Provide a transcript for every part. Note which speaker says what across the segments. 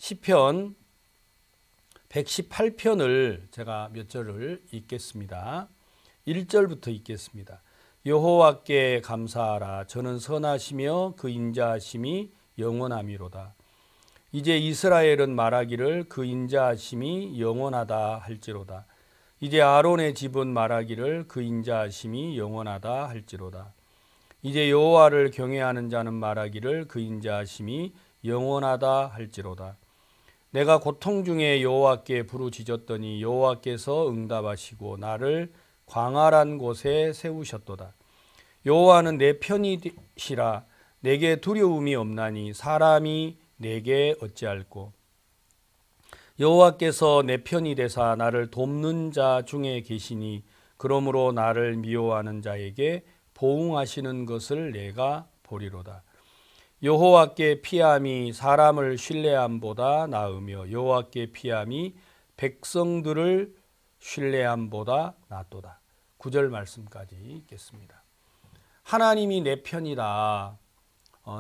Speaker 1: 시편 118편을 제가 몇 절을 읽겠습니다. 1절부터 읽겠습니다. 여호와께 감사하라. 저는 선하시며 그 인자하심이 영원함이로다. 이제 이스라엘은 말하기를 그 인자하심이 영원하다 할지로다. 이제 아론의 집은 말하기를 그 인자하심이 영원하다 할지로다. 이제 여호와를 경외하는 자는 말하기를 그 인자하심이 영원하다 할지로다. 내가 고통 중에 여호와께 부르짖었더니 여호와께서 응답하시고 나를 광활한 곳에 세우셨도다. 여호와는 내 편이시라. 내게 두려움이 없나니 사람이 내게 어찌할꼬. 여호와께서 내 편이 되사 나를 돕는 자 중에 계시니 그러므로 나를 미워하는 자에게 보응하시는 것을 내가 보리로다. 여호와께 피함이 사람을 신뢰함보다 나으며 여호와께 피함이 백성들을 신뢰함보다 낫도다. 9절 말씀까지 읽겠습니다. 하나님이 내 편이다.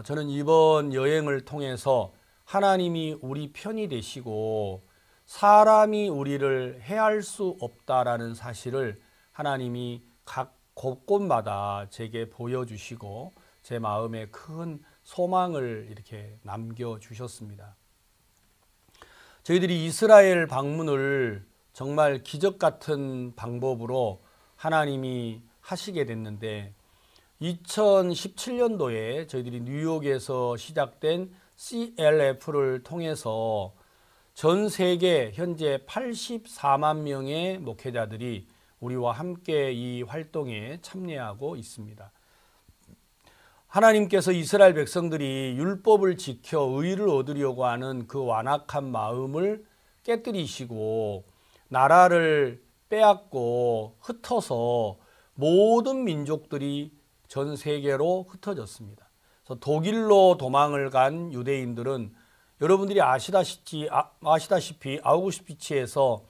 Speaker 1: 저는 이번 여행을 통해서 하나님이 우리 편이 되시고 사람이 우리를 해할 수 없다라는 사실을 하나님이 각 곳곳마다 제게 보여주시고 제 마음에 큰 소망을 이렇게 남겨주셨습니다. 저희들이 이스라엘 방문을 정말 기적 같은 방법으로 하나님이 하시게 됐는데 2017년도에 저희들이 뉴욕에서 시작된 CLF를 통해서 전 세계 현재 84만 명의 목회자들이 우리와 함께 이 활동에 참여하고 있습니다. 하나님께서 이스라엘 백성들이 율법을 지켜 의를 얻으려고 하는 그 완악한 마음을 깨뜨리시고 나라를 빼앗고 흩어서 모든 민족들이 전 세계로 흩어졌습니다. 그래서 독일로 도망을 간 유대인들은 여러분들이 아시다시피 아우구슈비츠에서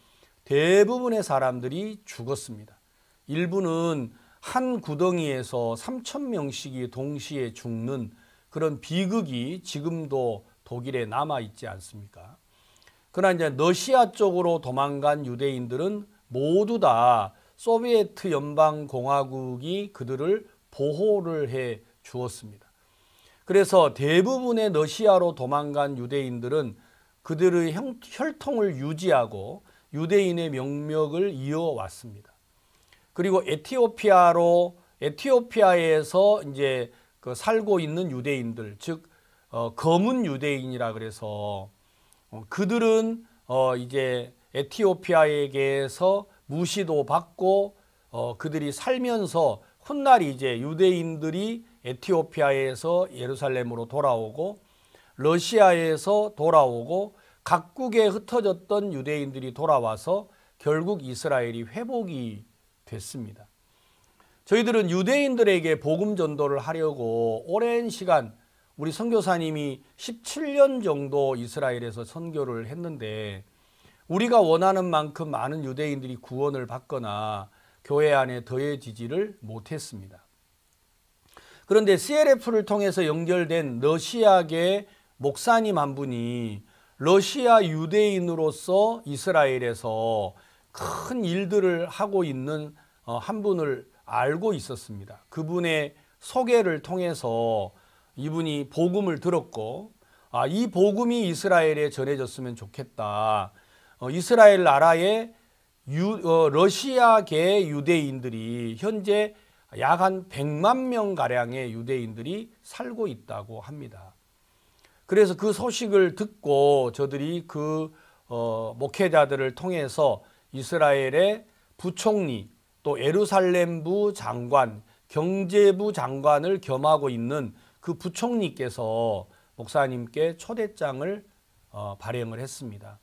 Speaker 1: 대부분의 사람들이 죽었습니다. 일부는 한 구덩이에서 3,000명씩이 동시에 죽는 그런 비극이 지금도 독일에 남아있지 않습니까? 그러나 이제 러시아 쪽으로 도망간 유대인들은 모두 다 소비에트 연방공화국이 그들을 보호를 해 주었습니다. 그래서 대부분의 러시아로 도망간 유대인들은 그들의 혈통을 유지하고 유대인의 명맥을 이어왔습니다. 그리고 에티오피아에서 이제 살고 있는 유대인들, 즉 검은 유대인이라 그래서 그들은 이제 에티오피아에게서 무시도 받고 그들이 살면서 훗날이 이제 유대인들이 에티오피아에서 예루살렘으로 돌아오고 러시아에서 돌아오고 각국에 흩어졌던 유대인들이 돌아와서 결국 이스라엘이 회복이 됐습니다. 저희들은 유대인들에게 복음 전도를 하려고 오랜 시간 우리 선교사님이 17년 정도 이스라엘에서 선교를 했는데 우리가 원하는 만큼 많은 유대인들이 구원을 받거나 교회 안에 더해지지를 못했습니다. 그런데 CLF를 통해서 연결된 러시아계 목사님 한 분이 러시아 유대인으로서 이스라엘에서 큰 일들을 하고 있는 한 분을 알고 있었습니다. 그분의 소개를 통해서 이분이 복음을 들었고 이 복음이 이스라엘에 전해졌으면 좋겠다. 이스라엘 나라에 러시아계 유대인들이 현재 약 한 100만 명가량의 유대인들이 살고 있다고 합니다. 그래서 그 소식을 듣고 저들이 그 목회자들을 통해서 이스라엘의 부총리 또 예루살렘부 장관, 경제부 장관을 겸하고 있는 그 부총리께서 목사님께 초대장을 발행을 했습니다.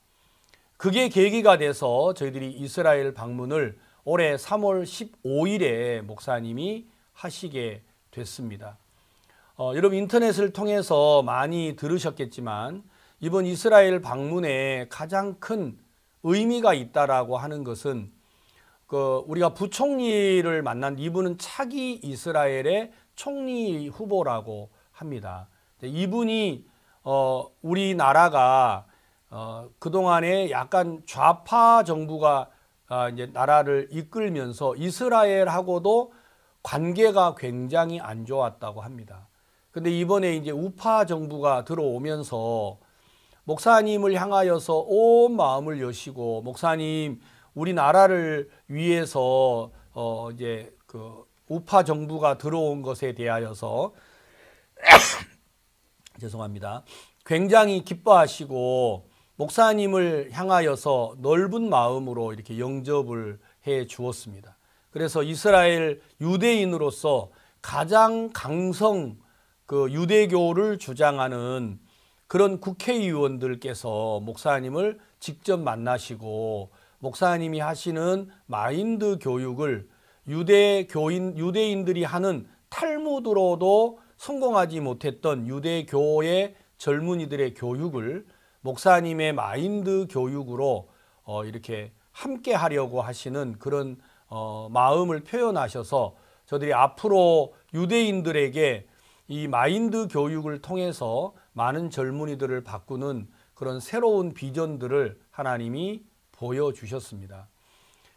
Speaker 1: 그게 계기가 돼서 저희들이 이스라엘 방문을 올해 3월 15일에 목사님이 하시게 됐습니다. 여러분 인터넷을 통해서 많이 들으셨겠지만 이번 이스라엘 방문에 가장 큰 의미가 있다라고 하는 것은 우리가 부총리를 만난 이분은 차기 이스라엘의 총리 후보라고 합니다. 이분이 우리나라가 그동안에 약간 좌파 정부가 이제 나라를 이끌면서 이스라엘하고도 관계가 굉장히 안 좋았다고 합니다. 근데 이번에 이제 우파 정부가 들어오면서 목사님을 향하여서 온 마음을 여시고, 목사님 우리나라를 위해서 이제 그 우파 정부가 들어온 것에 대하여서 죄송합니다. 굉장히 기뻐하시고 목사님을 향하여서 넓은 마음으로 이렇게 영접을 해 주었습니다. 그래서 이스라엘 유대인으로서 가장 강성 그 유대교를 주장하는 그런 국회의원들께서 목사님을 직접 만나시고, 목사님이 하시는 마인드 교육을 유대인들이 하는 탈무드로도 성공하지 못했던 유대교의 젊은이들의 교육을 목사님의 마인드 교육으로 이렇게 함께 하려고 하시는 그런 마음을 표현하셔서, 저들이 앞으로 유대인들에게 이 마인드 교육을 통해서 많은 젊은이들을 바꾸는 그런 새로운 비전들을 하나님이 보여주셨습니다.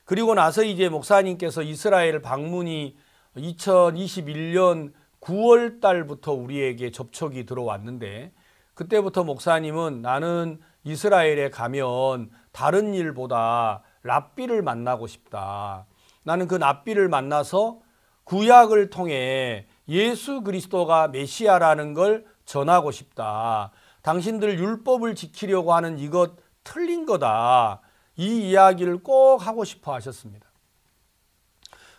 Speaker 1: 그리고 나서 이제 목사님께서 이스라엘 방문이 2021년 9월 달부터 우리에게 접촉이 들어왔는데, 그때부터 목사님은 나는 이스라엘에 가면 다른 일보다 랍비를 만나고 싶다. 나는 그 랍비를 만나서 구약을 통해 예수 그리스도가 메시아라는 걸 전하고 싶다. 당신들 율법을 지키려고 하는 이것 틀린 거다. 이 이야기를 꼭 하고 싶어 하셨습니다.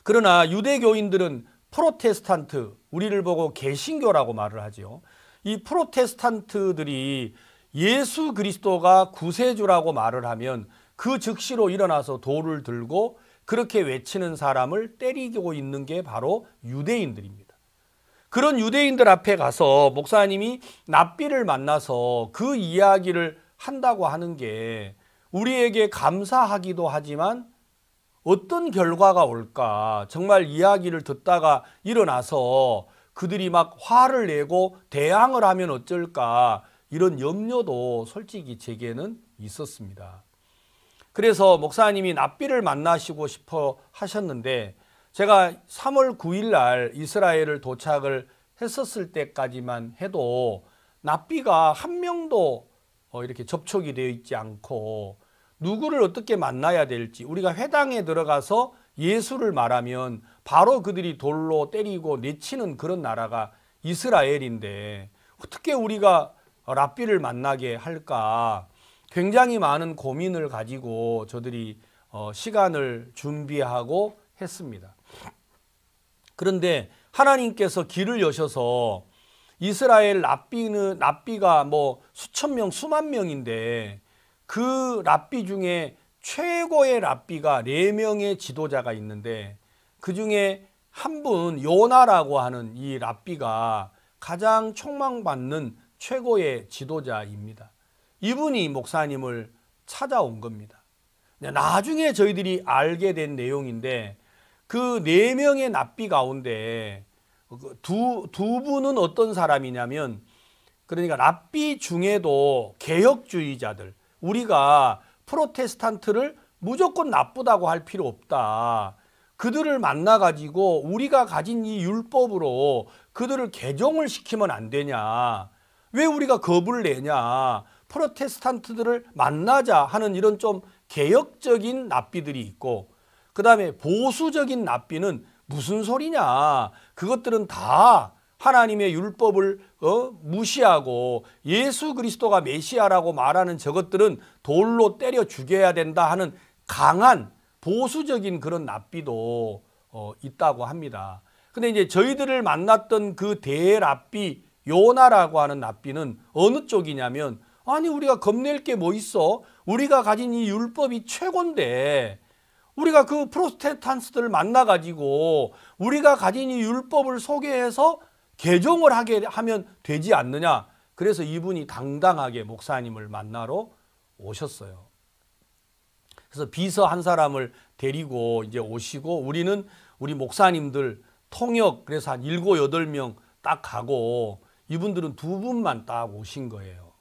Speaker 1: 그러나 유대교인들은 프로테스탄트, 우리를 보고 개신교라고 말을 하죠. 이 프로테스탄트들이 예수 그리스도가 구세주라고 말을 하면 그 즉시로 일어나서 돌을 들고 그렇게 외치는 사람을 때리고 있는 게 바로 유대인들입니다. 그런 유대인들 앞에 가서 목사님이 랍비를 만나서 그 이야기를 한다고 하는 게 우리에게 감사하기도 하지만 어떤 결과가 올까, 정말 이야기를 듣다가 일어나서 그들이 막 화를 내고 대항을 하면 어쩔까, 이런 염려도 솔직히 제게는 있었습니다. 그래서 목사님이 랍비를 만나시고 싶어 하셨는데, 제가 3월 9일 날 이스라엘을 도착을 했었을 때까지만 해도 랍비가 한 명도 이렇게 접촉이 되어 있지 않고, 누구를 어떻게 만나야 될지, 우리가 회당에 들어가서 예수를 말하면 바로 그들이 돌로 때리고 내치는 그런 나라가 이스라엘인데 어떻게 우리가 랍비를 만나게 할까, 굉장히 많은 고민을 가지고 저들이 시간을 준비하고 했습니다. 그런데 하나님께서 길을 여셔서 이스라엘 랍비가 뭐 수천 명, 수만 명인데 그 랍비 중에 최고의 랍비가 4명의 지도자가 있는데, 그 중에 한 분 요나라고 하는 이 랍비가 가장 촉망받는 최고의 지도자입니다. 이분이 목사님을 찾아온 겁니다. 나중에 저희들이 알게 된 내용인데, 그 4명의 랍비 가운데 두 분은 어떤 사람이냐면, 그러니까 랍비 중에도 개혁주의자들, 우리가 프로테스탄트를 무조건 나쁘다고 할 필요 없다. 그들을 만나가지고 우리가 가진 이 율법으로 그들을 개종을 시키면 안 되냐. 왜 우리가 겁을 내냐. 프로테스탄트들을 만나자 하는 이런 좀 개혁적인 랍비들이 있고, 그 다음에 보수적인 랍비는 무슨 소리냐. 그것들은 다 하나님의 율법을 무시하고 예수 그리스도가 메시아라고 말하는 저것들은 돌로 때려 죽여야 된다 하는 강한 보수적인 그런 랍비도 있다고 합니다. 근데 이제 저희들을 만났던 그 대랍비 요나라고 하는 랍비는 어느 쪽이냐면, 아니 우리가 겁낼 게 뭐 있어? 우리가 가진 이 율법이 최고인데 우리가 그 프로테스탄트들을 만나가지고 우리가 가진 이 율법을 소개해서 개종을 하게 하면 되지 않느냐. 그래서 이분이 당당하게 목사님을 만나러 오셨어요. 그래서 비서 한 사람을 데리고 이제 오시고, 우리 목사님들 통역, 그래서 한 7, 8명 딱 가고 이분들은 2분만 딱 오신 거예요.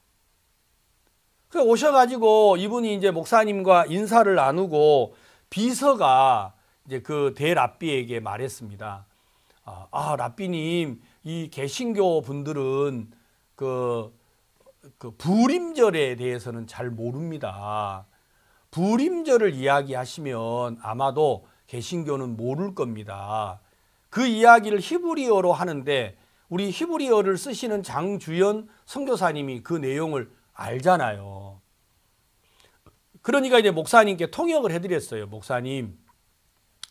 Speaker 1: 그 오셔가지고 이분이 이제 목사님과 인사를 나누고 비서가 이제 그 대랍비에게 말했습니다. 랍비님, 이 개신교 분들은 그 부림절에 대해서는 잘 모릅니다. 부림절을 이야기하시면 아마도 개신교는 모를 겁니다. 그 이야기를 히브리어로 하는데 우리 히브리어를 쓰시는 장주연 선교사님이 그 내용을 알잖아요. 그러니까 이제 목사님께 통역을 해드렸어요. 목사님,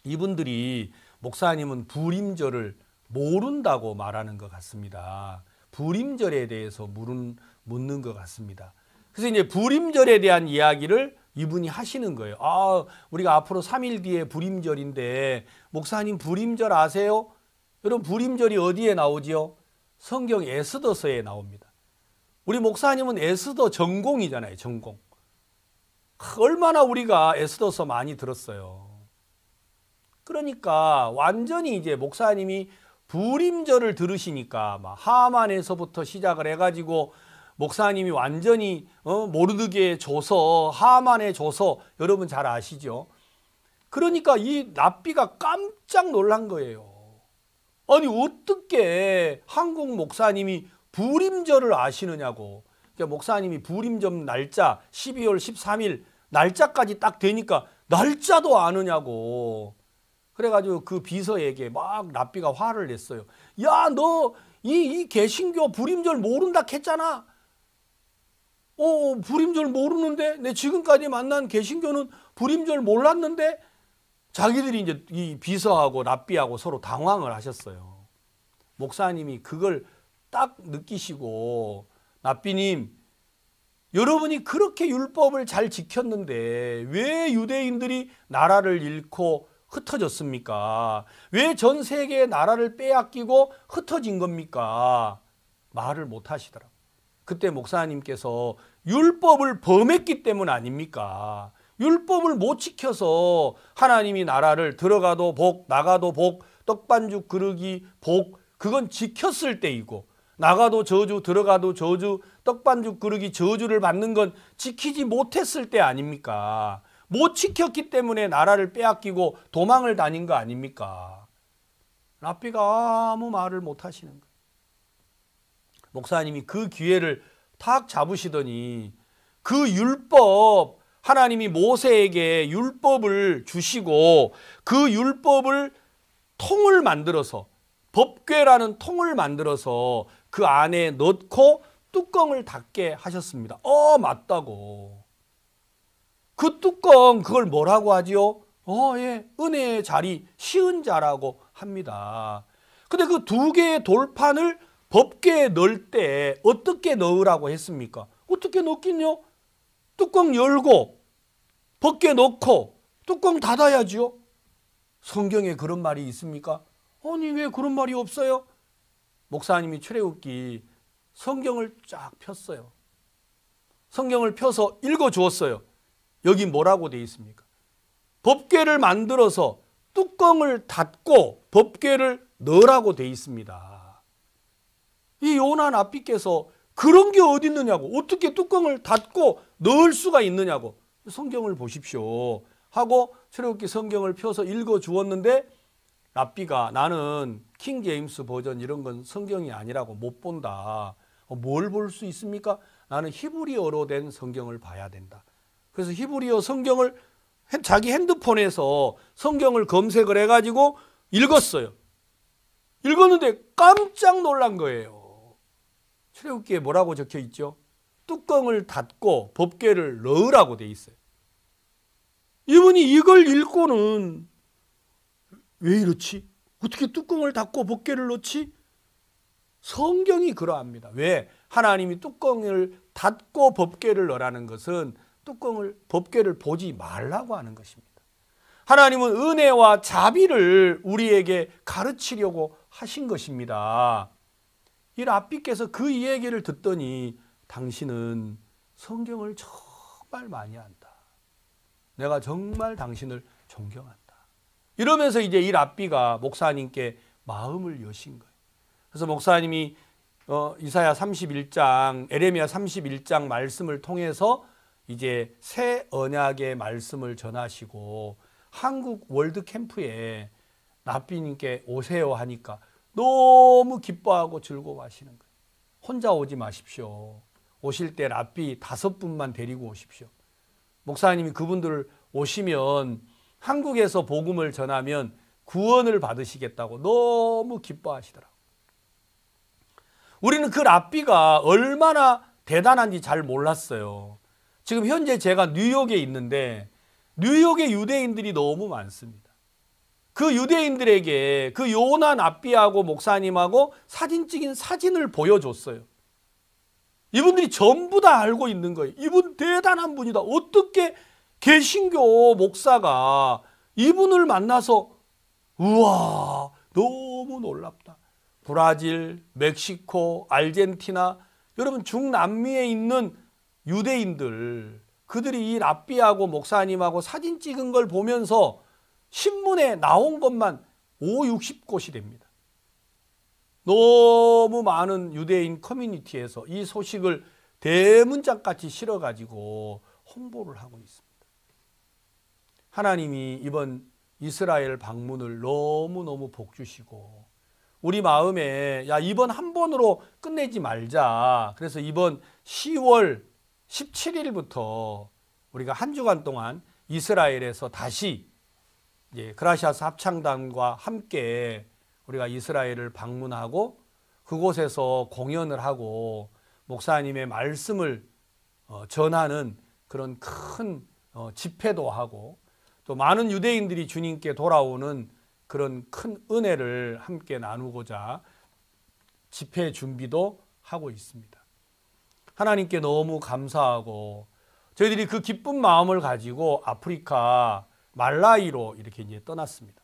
Speaker 1: 이분들이 목사님은 부림절을 모른다고 말하는 것 같습니다. 부림절에 대해서 묻는 것 같습니다. 그래서 이제 부림절에 대한 이야기를 이분이 하시는 거예요. 우리가 앞으로 3일 뒤에 부림절인데 목사님 부림절 아세요? 여러분 부림절이 어디에 나오지요? 성경 에스더서에 나옵니다. 우리 목사님은 에스더 전공이잖아요. 전공. 얼마나 우리가 에스더서 많이 들었어요. 그러니까 완전히 이제 목사님이 부림절을 들으시니까 막 하만에서부터 시작을 해가지고 목사님이 완전히 모르드게에 줘서 하만에 줘서 여러분 잘 아시죠? 그러니까 이 랍비가 깜짝 놀란 거예요. 아니 어떻게 한국 목사님이 부림절을 아시느냐고. 그러니까 목사님이 부림절 날짜 12월 13일 날짜까지 딱 되니까 날짜도 아느냐고. 그래가지고 그 비서에게 막 랍비가 화를 냈어요. 야, 너 이 개신교 부림절 모른다 했잖아. 부림절 모르는데? 내 지금까지 만난 개신교는 부림절 몰랐는데? 자기들이 이제 이 비서하고 랍비하고 서로 당황을 하셨어요. 목사님이 그걸 딱 느끼시고, 랍비님, 여러분이 그렇게 율법을 잘 지켰는데 왜 유대인들이 나라를 잃고 흩어졌습니까? 왜 전 세계의 나라를 빼앗기고 흩어진 겁니까? 말을 못 하시더라고요. 그때 목사님께서 율법을 범했기 때문 아닙니까? 율법을 못 지켜서 하나님이 나라를 들어가도 복, 나가도 복, 떡반죽 그릇이 복, 그건 지켰을 때이고, 나가도 저주, 들어가도 저주, 떡반죽 그릇이 저주를 받는 건 지키지 못했을 때 아닙니까? 못 지켰기 때문에 나라를 빼앗기고 도망을 다닌 거 아닙니까? 랍비가 아무 말을 못 하시는 거예요. 목사님이 그 기회를 탁 잡으시더니 그 율법, 하나님이 모세에게 율법을 주시고 그 율법을 통을 만들어서, 법궤라는 통을 만들어서 그 안에 넣고 뚜껑을 닫게 하셨습니다. 맞다고. 그 뚜껑, 그걸 뭐라고 하지요? 예, 은혜의 자리, 시은 자라고 합니다. 근데 그 두 개의 돌판을 법궤에 넣을 때 어떻게 넣으라고 했습니까? 어떻게 넣긴요? 뚜껑 열고 법궤 넣고 뚜껑 닫아야지요. 성경에 그런 말이 있습니까? 아니 왜 그런 말이 없어요? 목사님이 출애굽기 성경을 쫙 폈어요. 성경을 펴서 읽어주었어요. 여기 뭐라고 되어 있습니까? 법궤를 만들어서 뚜껑을 닫고 법궤를 넣으라고 되어 있습니다. 이 요나 랍비께서 그런 게 어디 있느냐고, 어떻게 뚜껑을 닫고 넣을 수가 있느냐고, 성경을 보십시오 하고 출애굽기 성경을 펴서 읽어주었는데 랍비가 나는 킹 제임스 버전 이런 건 성경이 아니라고 못 본다. 뭘 볼 수 있습니까? 나는 히브리어로 된 성경을 봐야 된다. 그래서 히브리어 성경을 자기 핸드폰에서 성경을 검색을 해가지고 읽었어요. 읽었는데 깜짝 놀란 거예요. 출애굽기에 뭐라고 적혀 있죠? 뚜껑을 닫고 법궤를 넣으라고 돼 있어요. 이분이 이걸 읽고는 왜 이렇지? 어떻게 뚜껑을 닫고 법궤를 넣지? 성경이 그러합니다. 왜? 하나님이 뚜껑을 닫고 법궤를 넣으라는 것은 법궤를 보지 말라고 하는 것입니다. 하나님은 은혜와 자비를 우리에게 가르치려고 하신 것입니다. 이 랍비께서 그 얘기를 듣더니 당신은 성경을 정말 많이 한다. 내가 정말 당신을 존경한다. 이러면서 이제 이 랍비가 목사님께 마음을 여신 거예요. 그래서 목사님이 이사야 31장, 에레미야 31장 말씀을 통해서 이제 새 언약의 말씀을 전하시고 한국 월드 캠프에 랍비님께 오세요 하니까 너무 기뻐하고 즐거워하시는 거예요. 혼자 오지 마십시오. 오실 때 랍비 5분만 데리고 오십시오. 목사님이 그분들을 오시면 한국에서 복음을 전하면 구원을 받으시겠다고 너무 기뻐하시더라고요. 우리는 그 랍비가 얼마나 대단한지 잘 몰랐어요. 지금 현재 제가 뉴욕에 있는데 뉴욕에 유대인들이 너무 많습니다. 그 유대인들에게 그 요나 랍비하고 목사님하고 사진 찍은 사진을 보여줬어요. 이분들이 전부 다 알고 있는 거예요. 이분 대단한 분이다. 어떻게 개신교 목사가 이분을 만나서 우와 너무 놀랍다. 브라질, 멕시코, 아르헨티나 여러분 중남미에 있는 유대인들 그들이 이 랍비하고 목사님하고 사진 찍은 걸 보면서 신문에 나온 것만 50-60곳이 됩니다. 너무 많은 유대인 커뮤니티에서 이 소식을 대문짝같이 실어가지고 홍보를 하고 있습니다. 하나님이 이번 이스라엘 방문을 너무너무 복 주시고 우리 마음에 야 이번 한 번으로 끝내지 말자. 그래서 이번 10월 17일부터 우리가 한 주간 동안 이스라엘에서 다시 그라시아스 합창단과 함께 우리가 이스라엘을 방문하고 그곳에서 공연을 하고 목사님의 말씀을 전하는 그런 큰 집회도 하고 또 많은 유대인들이 주님께 돌아오는 그런 큰 은혜를 함께 나누고자 집회 준비도 하고 있습니다. 하나님께 너무 감사하고 저희들이 그 기쁜 마음을 가지고 아프리카 말라위로 이렇게 이제 떠났습니다.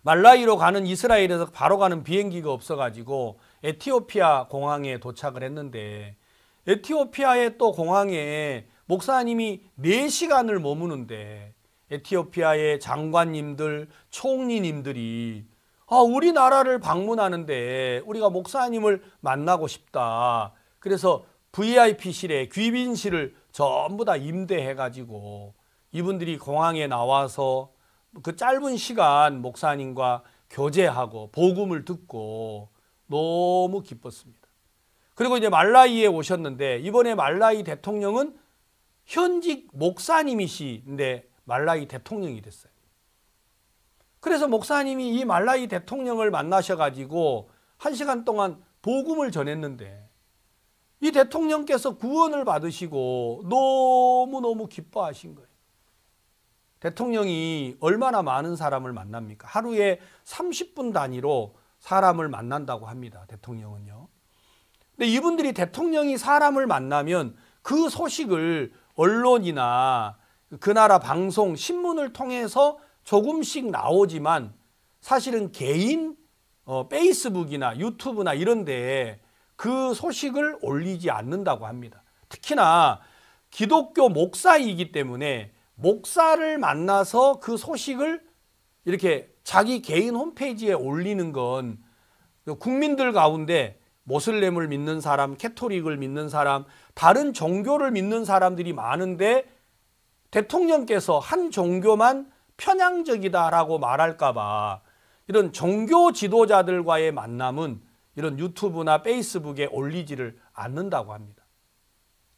Speaker 1: 말라위로 가는 이스라엘에서 바로 가는 비행기가 없어가지고 에티오피아 공항에 도착을 했는데 에티오피아의 또 공항에 목사님이 4시간을 머무는데 에티오피아의 장관님들, 총리님들이 우리나라를 방문하는데 우리가 목사님을 만나고 싶다. 그래서 VIP실에 귀빈실을 전부 다 임대해가지고 이분들이 공항에 나와서 그 짧은 시간 목사님과 교제하고 복음을 듣고 너무 기뻤습니다. 그리고 이제 말라위에 오셨는데 이번에 말라위 대통령은 현직 목사님이신데 말라위 대통령이 됐어요. 그래서 목사님이 이 말라위 대통령을 만나셔가지고 1시간 동안 복음을 전했는데 이 대통령께서 구원을 받으시고 너무너무 기뻐하신 거예요. 대통령이 얼마나 많은 사람을 만납니까? 하루에 30분 단위로 사람을 만난다고 합니다. 대통령은요. 근데 이분들이 대통령이 사람을 만나면 그 소식을 언론이나 그 나라 방송, 신문을 통해서 조금씩 나오지만 사실은 개인 페이스북이나 유튜브나 이런 데에 그 소식을 올리지 않는다고 합니다. 특히나 기독교 목사이기 때문에 목사를 만나서 그 소식을 이렇게 자기 개인 홈페이지에 올리는 건 국민들 가운데 모슬렘을 믿는 사람, 캐토릭을 믿는 사람, 다른 종교를 믿는 사람들이 많은데 대통령께서 한 종교만 편향적이다라고 말할까 봐 이런 종교 지도자들과의 만남은 이런 유튜브나 페이스북에 올리지를 않는다고 합니다.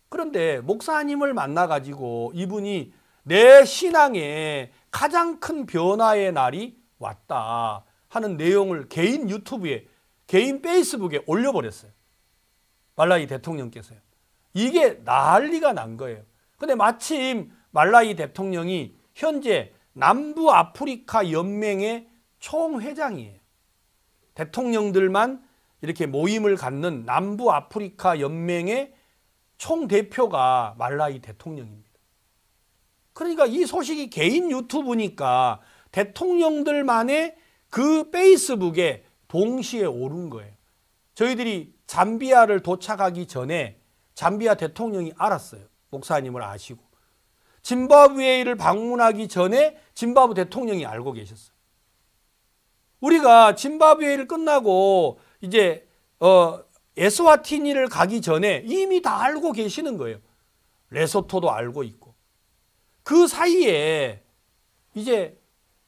Speaker 1: 그런데 목사님을 만나가지고 이분이 내 신앙에 가장 큰 변화의 날이 왔다 하는 내용을 개인 유튜브에, 개인 페이스북에 올려버렸어요. 말라위 대통령께서요. 이게 난리가 난 거예요. 근데 마침 말라위 대통령이 현재 남부 아프리카 연맹의 총회장이에요. 대통령들만 이렇게 모임을 갖는 남부 아프리카 연맹의 총대표가 말라위 대통령입니다. 그러니까 이 소식이 개인 유튜브니까 대통령들만의 그 페이스북에 동시에 오른 거예요. 저희들이 잠비아를 도착하기 전에 잠비아 대통령이 알았어요. 목사님을 아시고. 짐바브웨를 방문하기 전에 짐바브 대통령이 알고 계셨어요. 우리가 짐바브웨를 끝나고 이제 에스와티니를 가기 전에 이미 다 알고 계시는 거예요. 레소토도 알고 있고. 그 사이에 이제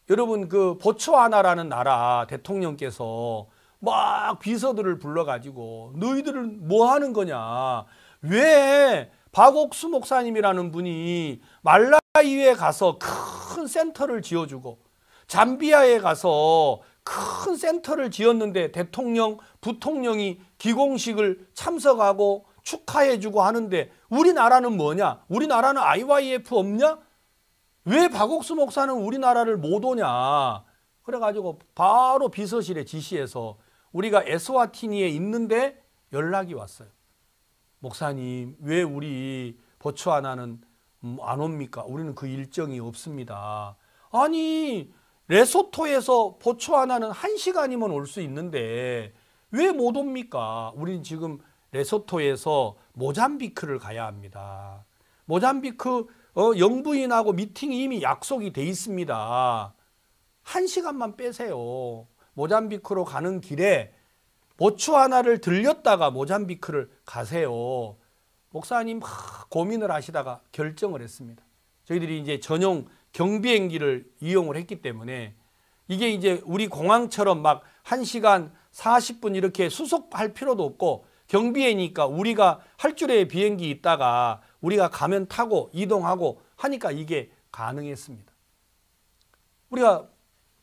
Speaker 1: 여러분 그 보츠와나라는 나라 대통령께서 막 비서들을 불러가지고 너희들은 뭐 하는 거냐. 왜 박옥수 목사님이라는 분이 말라위에 가서 큰 센터를 지어주고 잠비아에 가서 큰 센터를 지었는데 대통령, 부통령이 기공식을 참석하고 축하해주고 하는데 우리나라는 뭐냐? 우리나라는 IYF 없냐? 왜 박옥수 목사는 우리나라를 못 오냐? 그래가지고 바로 비서실에 지시해서 우리가 에스와티니에 있는데 연락이 왔어요. 목사님, 왜 우리 보츠와나는 안 옵니까? 우리는 그 일정이 없습니다. 아니, 레소토에서 보츠와나는 1시간이면 올 수 있는데 왜 못 옵니까? 우리는 지금 레소토에서 모잠비크를 가야 합니다. 모잠비크 영부인하고 미팅이 이미 약속이 돼 있습니다. 1시간만 빼세요. 모잠비크로 가는 길에 보츠와나를 들렸다가 모잠비크를 가세요. 목사님 고민을 하시다가 결정을 했습니다. 저희들이 이제 전용 경비행기를 이용을 했기 때문에 이게 이제 우리 공항처럼 막 1시간 40분 이렇게 수속할 필요도 없고 경비회니까 우리가 할 줄의 비행기 있다가 우리가 가면 타고 이동하고 하니까 이게 가능했습니다. 우리가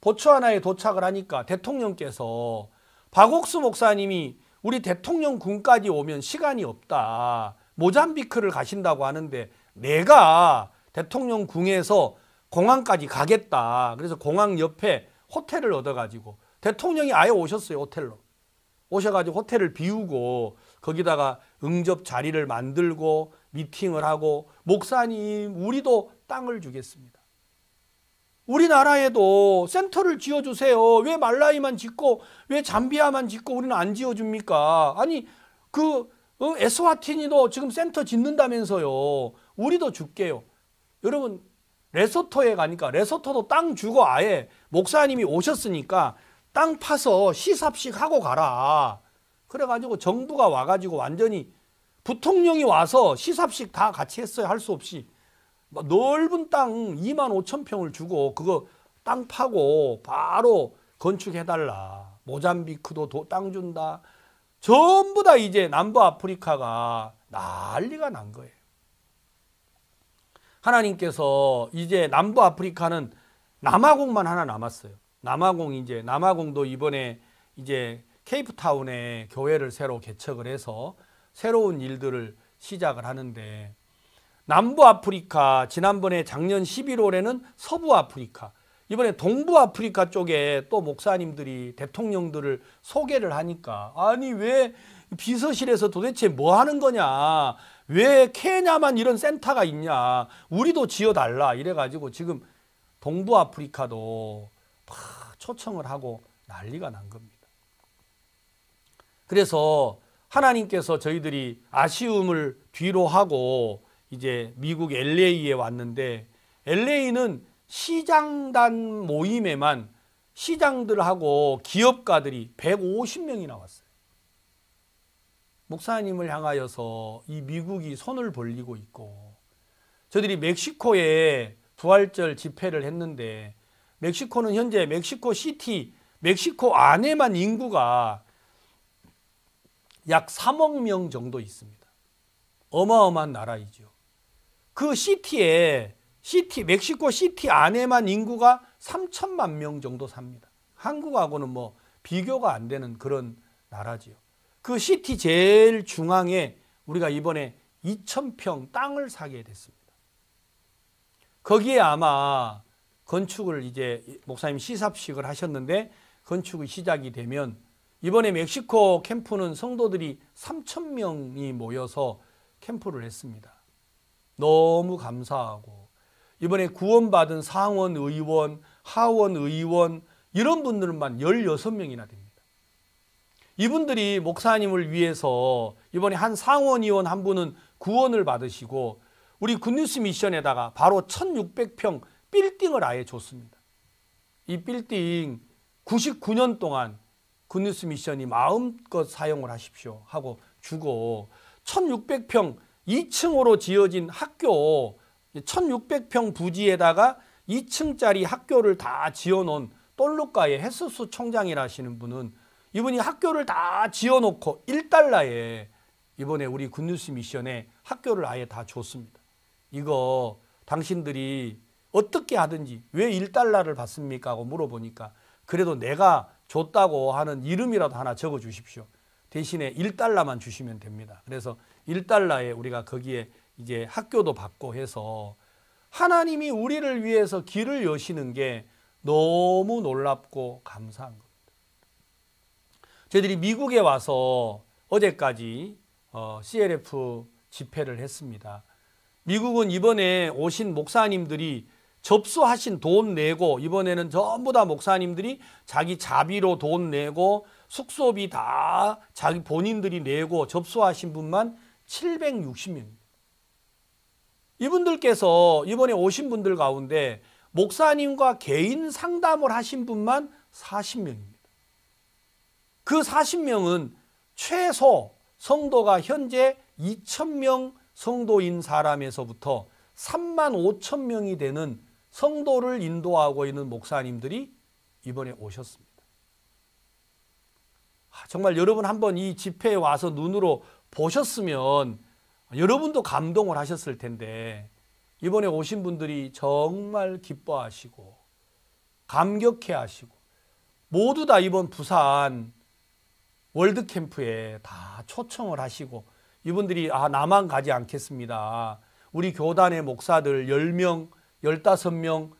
Speaker 1: 보츠와나에 도착을 하니까 대통령께서 박옥수 목사님이 우리 대통령 궁까지 오면 시간이 없다. 모잠비크를 가신다고 하는데 내가 대통령 궁에서 공항까지 가겠다. 그래서 공항 옆에 호텔을 얻어가지고 대통령이 아예 오셨어요. 호텔로. 오셔가지고 호텔을 비우고 거기다가 응접 자리를 만들고 미팅을 하고 목사님 우리도 땅을 주겠습니다. 우리나라에도 센터를 지어주세요. 왜 말라위만 짓고 왜 잠비아만 짓고 우리는 안 지어줍니까? 아니 에스와티니도 지금 센터 짓는다면서요. 우리도 줄게요. 여러분 레소토에 가니까 레소토도 땅 주고 아예 목사님이 오셨으니까 땅 파서 시삽식 하고 가라. 그래가지고 정부가 와가지고 완전히 부통령이 와서 시삽식 다 같이 했어요. 할 수 없이. 넓은 땅 25,000평을 주고 그거 땅 파고 바로 건축해달라. 모잠비크도 땅 준다. 전부 다 이제 남부아프리카가 난리가 난 거예요. 하나님께서 이제 남부아프리카는 남아공만 하나 남았어요. 남아공도 이번에 이제 케이프타운에 교회를 새로 개척을 해서 새로운 일들을 시작을 하는데 남부아프리카 지난번에 작년 11월에는 서부아프리카 이번에 동부아프리카 쪽에 또 목사님들이 대통령들을 소개를 하니까 아니 왜 비서실에서 도대체 뭐 하는 거냐 왜 케냐만 이런 센터가 있냐 우리도 지어달라 이래가지고 지금 동부아프리카도 막 초청을 하고 난리가 난 겁니다. 그래서 하나님께서 저희들이 아쉬움을 뒤로 하고 이제 미국 LA에 왔는데 LA는 시장단 모임에만 시장들하고 기업가들이 150명이나 왔어요. 목사님을 향하여서 이 미국이 손을 벌리고 있고 저희들이 멕시코에 부활절 집회를 했는데 멕시코는 현재 멕시코 시티, 멕시코 안에만 인구가 약 3억 명 정도 있습니다. 어마어마한 나라이죠. 그 멕시코 시티 안에만 인구가 3천만 명 정도 삽니다. 한국하고는 뭐 비교가 안 되는 그런 나라지요. 그 시티 제일 중앙에 우리가 이번에 2,000평 땅을 사게 됐습니다. 거기에 아마 건축을 이제 목사님 시삽식을 하셨는데 건축이 시작이 되면 이번에 멕시코 캠프는 성도들이 3,000명이 모여서 캠프를 했습니다. 너무 감사하고 이번에 구원받은 상원 의원, 하원 의원 이런 분들만 16명이나 됩니다. 이분들이 목사님을 위해서 이번에 한 상원 의원 한 분은 구원을 받으시고 우리 굿뉴스 미션에다가 바로 1,600평 빌딩을 아예 줬습니다. 이 빌딩 99년 동안 굿뉴스 미션이 마음껏 사용을 하십시오 하고 주고 1600평 2층으로 지어진 학교 1600평 부지에다가 2층짜리 학교를 다 지어놓은 똘루카의 헤스수 총장이라시는 분은 이분이 학교를 다 지어놓고 1달러에 이번에 우리 굿뉴스 미션에 학교를 아예 다 줬습니다. 이거 당신들이 어떻게 하든지 왜 1달러를 받습니까? 하고 물어보니까 그래도 내가 줬다고 하는 이름이라도 하나 적어 주십시오. 대신에 1달러만 주시면 됩니다. 그래서 1달러에 우리가 거기에 이제 학교도 받고 해서 하나님이 우리를 위해서 길을 여시는 게 너무 놀랍고 감사한 겁니다. 저희들이 미국에 와서 어제까지 CLF 집회를 했습니다. 미국은 이번에 오신 목사님들이 접수하신 돈 내고 이번에는 전부 다 목사님들이 자기 자비로 돈 내고 숙소비 다 자기 본인들이 내고 접수하신 분만 760명입니다. 이분들께서 이번에 오신 분들 가운데 목사님과 개인 상담을 하신 분만 40명입니다. 그 40명은 최소 성도가 현재 2,000명 성도인 사람에서부터 35,000명이 되는 성도를 인도하고 있는 목사님들이 이번에 오셨습니다. 정말 여러분 한번 이 집회에 와서 눈으로 보셨으면 여러분도 감동을 하셨을 텐데 이번에 오신 분들이 정말 기뻐하시고 감격해하시고 모두 다 이번 부산 월드캠프에 다 초청을 하시고 이분들이 나만 가지 않겠습니다. 우리 교단의 목사들 10명, 15명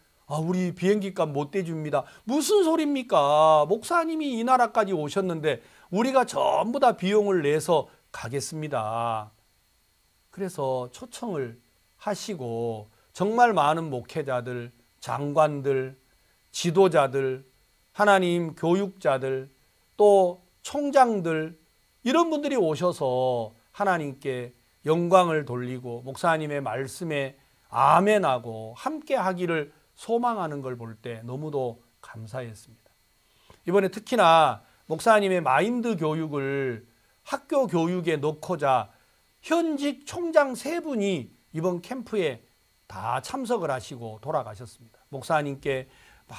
Speaker 1: 우리 비행기값 못 대줍니다. 무슨 소리입니까? 목사님이 이 나라까지 오셨는데 우리가 전부 다 비용을 내서 가겠습니다. 그래서 초청을 하시고 정말 많은 목회자들, 장관들, 지도자들, 하나님 교육자들, 또 총장들 이런 분들이 오셔서 하나님께 영광을 돌리고 목사님의 말씀에 아멘하고 함께 하기를 소망하는 걸 볼 때 너무도 감사했습니다. 이번에 특히나 목사님의 마인드 교육을 학교 교육에 넣고자 현직 총장 3분이 이번 캠프에 다 참석을 하시고 돌아가셨습니다. 목사님께 막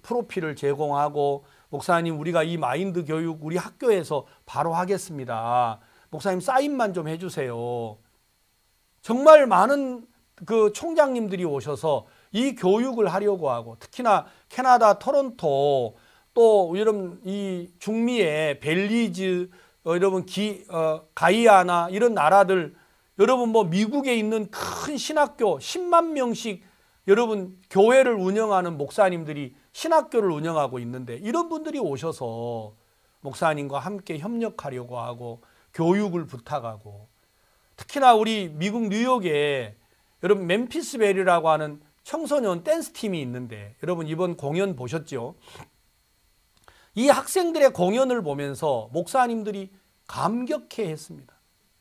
Speaker 1: 프로필을 제공하고 목사님 우리가 이 마인드 교육 우리 학교에서 바로 하겠습니다. 목사님 사인만 좀 해주세요. 정말 많은 그 총장님들이 오셔서 이 교육을 하려고 하고 특히나 캐나다 토론토 또 여러분 이 중미의 벨리즈 여러분 가이아나 이런 나라들 여러분 뭐 미국에 있는 큰 신학교 10만 명씩 여러분 교회를 운영하는 목사님들이 신학교를 운영하고 있는데 이런 분들이 오셔서 목사님과 함께 협력하려고 하고 교육을 부탁하고 특히나 우리 미국 뉴욕에 여러분 멤피스 벨이라고 하는 청소년 댄스 팀이 있는데 여러분 이번 공연 보셨죠? 이 학생들의 공연을 보면서 목사님들이 감격해 했습니다.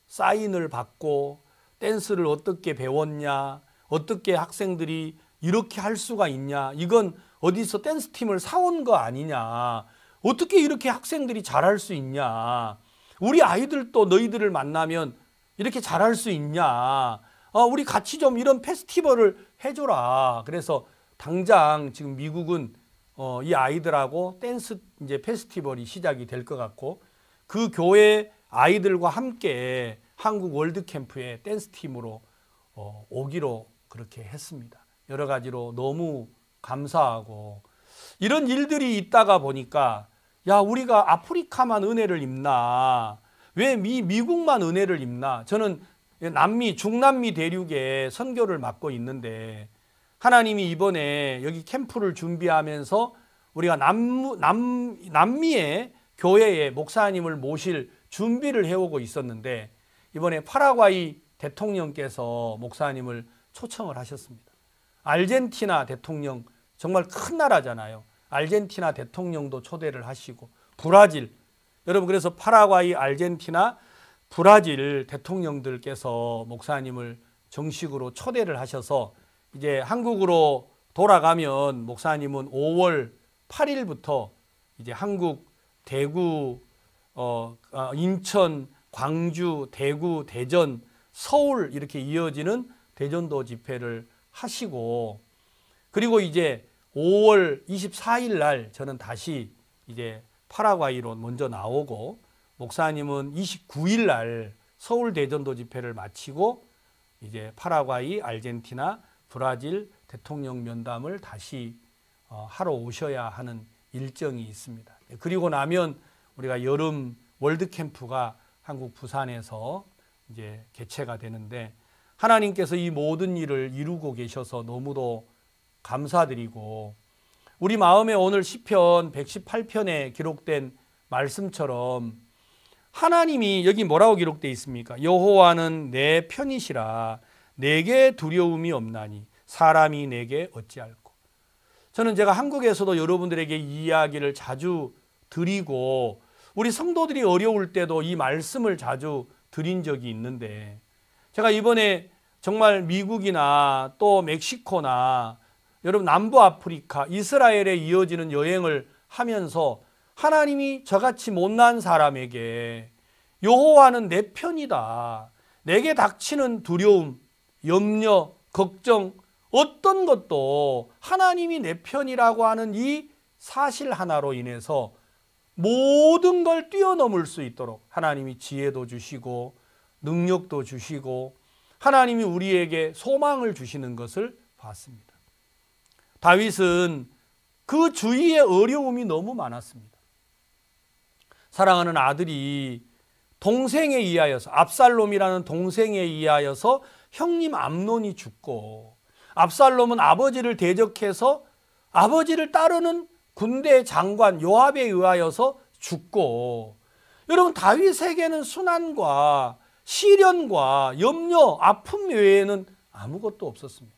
Speaker 1: 사인을 받고 댄스를 어떻게 배웠냐, 어떻게 학생들이 이렇게 할 수가 있냐, 이건 어디서 댄스 팀을 사온 거 아니냐, 어떻게 이렇게 학생들이 잘할 수 있냐, 우리 아이들도 너희들을 만나면 이렇게 잘할 수 있냐, 우리 같이 좀 이런 페스티벌을 해줘라. 그래서 당장 지금 미국은 이 아이들하고 댄스 이제 페스티벌이 시작이 될 것 같고 그 교회 아이들과 함께 한국 월드 캠프에 댄스 팀으로 오기로 그렇게 했습니다. 여러 가지로 너무 감사하고 이런 일들이 있다가 보니까 야 우리가 아프리카만 은혜를 입나 왜 미국만 은혜를 입나 저는 중남미 대륙에 선교를 맡고 있는데 하나님이 이번에 여기 캠프를 준비하면서 우리가 남미의 교회에 목사님을 모실 준비를 해오고 있었는데 이번에 파라과이 대통령께서 목사님을 초청을 하셨습니다. 아르헨티나 대통령 정말 큰 나라잖아요. 아르헨티나 대통령도 초대를 하시고 브라질 여러분 그래서 파라과이, 아르헨티나, 브라질 대통령들께서 목사님을 정식으로 초대를 하셔서 이제 한국으로 돌아가면 목사님은 5월 8일부터 이제 한국 대구, 인천, 광주, 대구, 대전, 서울 이렇게 이어지는 대전도 집회를 하시고, 그리고 이제 5월 24일 날 저는 다시 이제 파라과이로 먼저 나오고, 목사님은 29일 날 서울 대전도 집회를 마치고 이제 파라과이, 아르헨티나, 브라질 대통령 면담을 다시 하러 오셔야 하는 일정이 있습니다. 그리고 나면 우리가 여름 월드 캠프가 한국 부산에서 이제 개최가 되는데, 하나님께서 이 모든 일을 이루고 계셔서 너무도 감사드리고, 우리 마음에 오늘 시편 118편에 기록된 말씀처럼 하나님이 여기 뭐라고 기록되어 있습니까? 여호와는 내 편이시라 내게 두려움이 없나니 사람이 내게 어찌할꼬. 저는 제가 한국에서도 여러분들에게 이 이야기를 자주 드리고, 우리 성도들이 어려울 때도 이 말씀을 자주 드린 적이 있는데, 제가 이번에 정말 미국이나 또 멕시코나 여러분 남부 아프리카, 이스라엘에 이어지는 여행을 하면서 하나님이 저같이 못난 사람에게 여호와는 내 편이다, 내게 닥치는 두려움, 염려, 걱정 어떤 것도 하나님이 내 편이라고 하는 이 사실 하나로 인해서 모든 걸 뛰어넘을 수 있도록 하나님이 지혜도 주시고 능력도 주시고 하나님이 우리에게 소망을 주시는 것을 봤습니다. 다윗은 그 주위에 어려움이 너무 많았습니다. 사랑하는 아들이 동생에 의하여서, 압살롬이라는 동생에 의하여서 형님 암논이 죽고, 압살롬은 아버지를 대적해서 아버지를 따르는 군대 장관 요압에 의하여서 죽고, 여러분 다윗에게는 순환과 시련과 염려, 아픔 외에는 아무것도 없었습니다.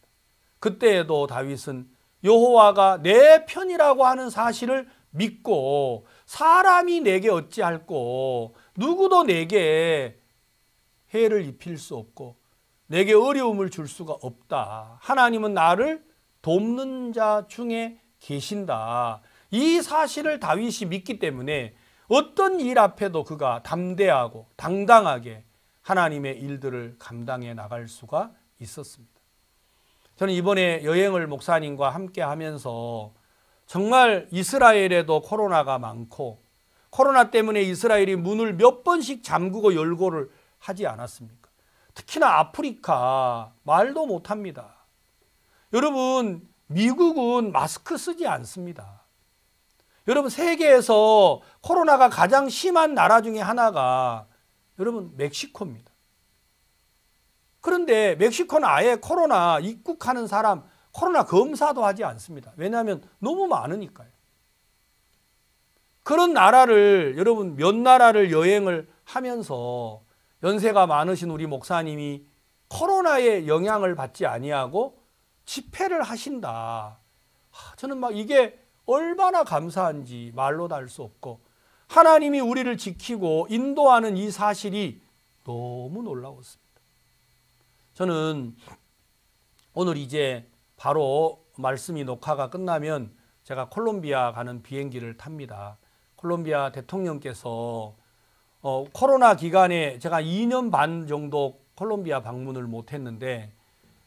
Speaker 1: 그때에도 다윗은 여호와가 내 편이라고 하는 사실을 믿고, 사람이 내게 어찌할꼬, 누구도 내게 해를 입힐 수 없고 내게 어려움을 줄 수가 없다, 하나님은 나를 돕는 자 중에 계신다, 이 사실을 다윗이 믿기 때문에 어떤 일 앞에도 그가 담대하고 당당하게 하나님의 일들을 감당해 나갈 수가 있었습니다. 저는 이번에 여행을 목사님과 함께 하면서 정말 이스라엘에도 코로나가 많고, 코로나 때문에 이스라엘이 문을 몇 번씩 잠그고 열고를 하지 않았습니까? 특히나 아프리카 말도 못합니다. 여러분 미국은 마스크 쓰지 않습니다. 여러분 세계에서 코로나가 가장 심한 나라 중에 하나가 여러분 멕시코입니다. 그런데 멕시코는 아예 코로나 입국하는 사람 코로나 검사도 하지 않습니다. 왜냐하면 너무 많으니까요. 그런 나라를, 여러분 몇 나라를 여행을 하면서 연세가 많으신 우리 목사님이 코로나의 영향을 받지 아니하고 집회를 하신다. 저는 막 이게 얼마나 감사한지 말로 다 할 수 없고, 하나님이 우리를 지키고 인도하는 이 사실이 너무 놀라웠습니다. 저는 오늘 이제 바로 말씀이 녹화가 끝나면 제가 콜롬비아 가는 비행기를 탑니다. 콜롬비아 대통령께서 코로나 기간에 제가 2년 반 정도 콜롬비아 방문을 못했는데,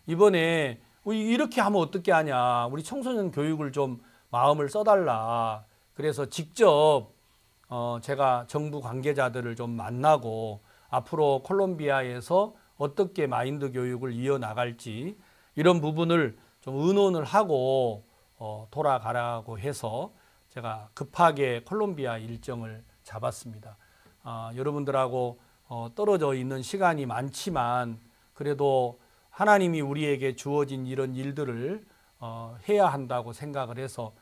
Speaker 1: 이번에 이렇게 하면 어떻게 하냐, 우리 청소년 교육을 좀 마음을 써달라, 그래서 직접 제가 정부 관계자들을 좀 만나고 앞으로 콜롬비아에서 어떻게 마인드 교육을 이어나갈지 이런 부분을 좀 의논을 하고 돌아가라고 해서 제가 급하게 콜롬비아 일정을 잡았습니다. 여러분들하고 떨어져 있는 시간이 많지만 그래도 하나님이 우리에게 주어진 이런 일들을 해야 한다고 생각을 해서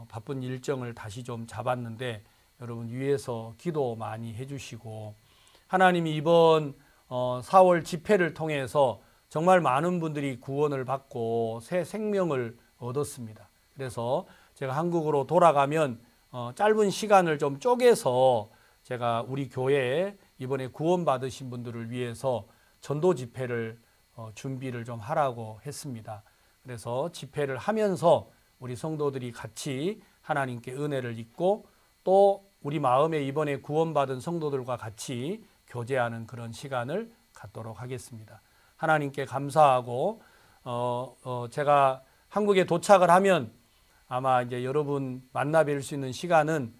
Speaker 1: 바쁜 일정을 다시 좀 잡았는데, 여러분 위에서 기도 많이 해주시고, 하나님이 이번 4월 집회를 통해서 정말 많은 분들이 구원을 받고 새 생명을 얻었습니다. 그래서 제가 한국으로 돌아가면 짧은 시간을 좀 쪼개서 제가 우리 교회에 이번에 구원받으신 분들을 위해서 전도 집회를 준비를 좀 하라고 했습니다. 그래서 집회를 하면서 우리 성도들이 같이 하나님께 은혜를 입고 또 우리 마음에 이번에 구원받은 성도들과 같이 교제하는 그런 시간을 갖도록 하겠습니다. 하나님께 감사하고 제가 한국에 도착을 하면 아마 이제 여러분 만나 뵐 수 있는 시간은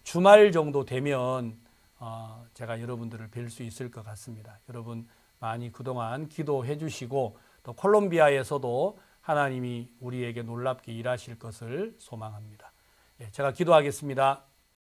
Speaker 1: 주말 정도 되면 제가 여러분들을 뵐 수 있을 것 같습니다. 여러분 많이 그동안 기도해 주시고 또 콜롬비아에서도 하나님이 우리에게 놀랍게 일하실 것을 소망합니다. 제가 기도하겠습니다.